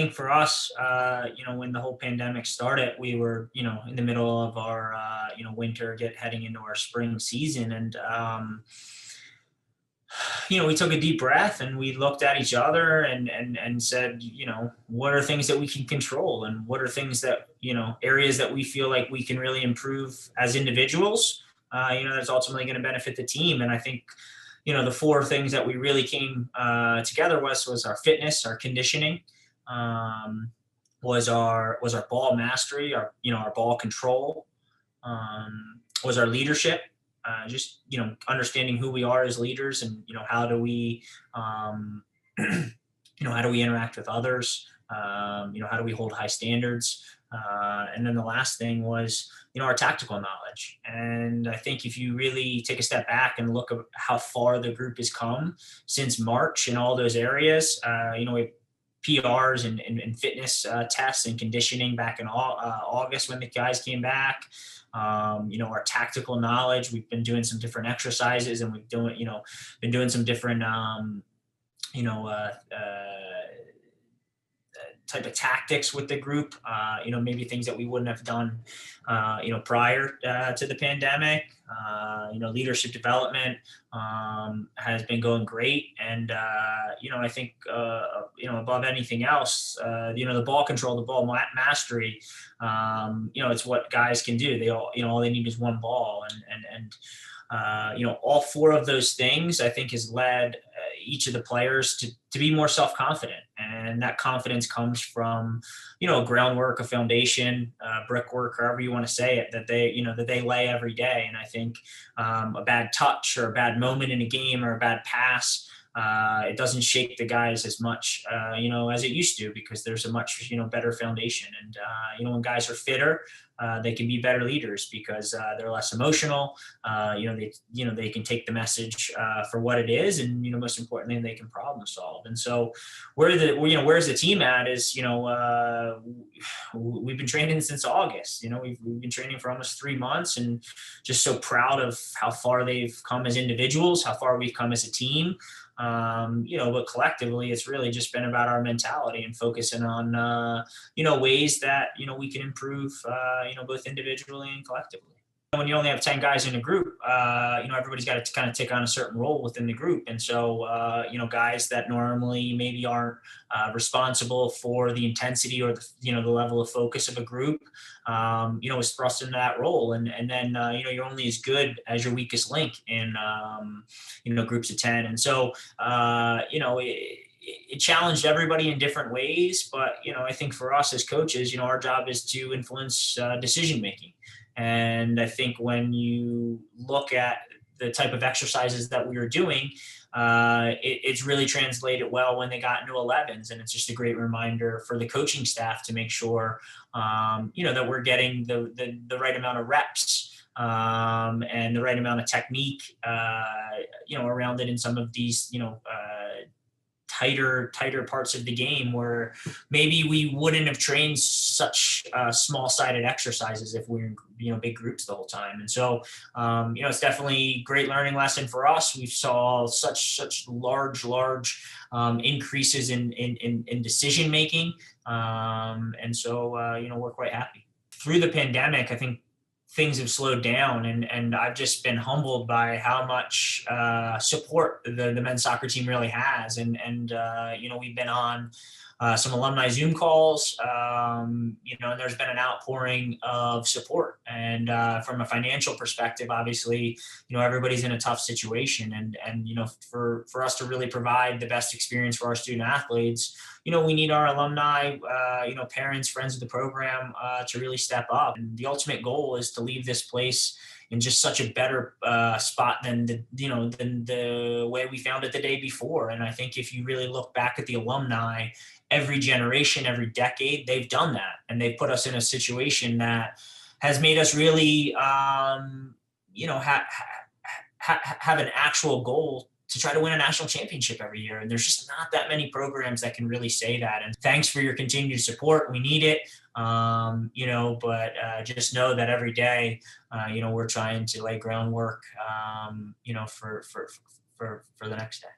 think for us, when the whole pandemic started, we were, in the middle of our, winter, heading into our spring season. And, we took a deep breath and we looked at each other and said, what are things that we can control, and what are things that, areas that we feel like we can really improve as individuals, that's ultimately going to benefit the team. And I think, the four things that we really came together was our fitness, our conditioning, was our ball mastery, our ball control, was our leadership, just understanding who we are as leaders, and how do we how do we interact with others, how do we hold high standards, and then the last thing was our tactical knowledge. And I think if you really take a step back and look at how far the group has come since March in all those areas, we have PRs and fitness tests and conditioning back in August when the guys came back. Our tactical knowledge, we've been doing some different exercises, and been doing some different, type of tactics with the group, maybe things that we wouldn't have done, prior to the pandemic. Leadership development has been going great. And, I think, above anything else, the ball control, the ball mastery, it's what guys can do. They all they need is one ball. And all four of those things, I think, has led each of the players to be more self-confident. And that confidence comes from, groundwork, a foundation, brickwork, however you want to say it, that they lay every day. And I think a bad touch or a bad moment in a game or a bad pass, it doesn't shake the guys as much, as it used to, because there's a much, better foundation. And, when guys are fitter, they can be better leaders because they're less emotional. They can take the message for what it is, and most importantly, they can problem solve. And so, where's the team at is we've been training since August. We've been training for almost 3 months, and just so proud of how far they've come as individuals, how far we've come as a team. But collectively, it's really just been about our mentality and focusing on, ways that, we can improve, both individually and collectively. When you only have 10 guys in a group, everybody's got to kind of take on a certain role within the group. And so, guys that normally maybe aren't responsible for the intensity or the level of focus of a group, is thrust into that role. And then, you're only as good as your weakest link in, groups of 10. And so, it challenged everybody in different ways. But, I think for us as coaches, our job is to influence decision-making. And I think when you look at the type of exercises that we were doing, it's really translated well when they got into 11s. And it's just a great reminder for the coaching staff to make sure, that we're getting the right amount of reps, and the right amount of technique, around it in some of these, tighter parts of the game where maybe we wouldn't have trained such small-sided exercises if we were in big groups the whole time. And so it's definitely a great learning lesson for us. We saw such large increases in decision making, and so we're quite happy. Through the pandemic, I think things have slowed down, and I've just been humbled by how much support the men's soccer team really has. And we've been on some alumni Zoom calls, and there's been an outpouring of support. And from a financial perspective, obviously, everybody's in a tough situation. And for us to really provide the best experience for our student athletes, we need our alumni, parents, friends of the program, to really step up. And the ultimate goal is to leave this place in just such a better spot than the way we found it the day before. And I think if you really look back at the alumni, every generation, every decade, they've done that, and they've put us in a situation that has made us really, have an actual goal to try to win a national championship every year. And there's just not that many programs that can really say that. And thanks for your continued support. We need it. But just know that every day, we're trying to lay groundwork, for the next day.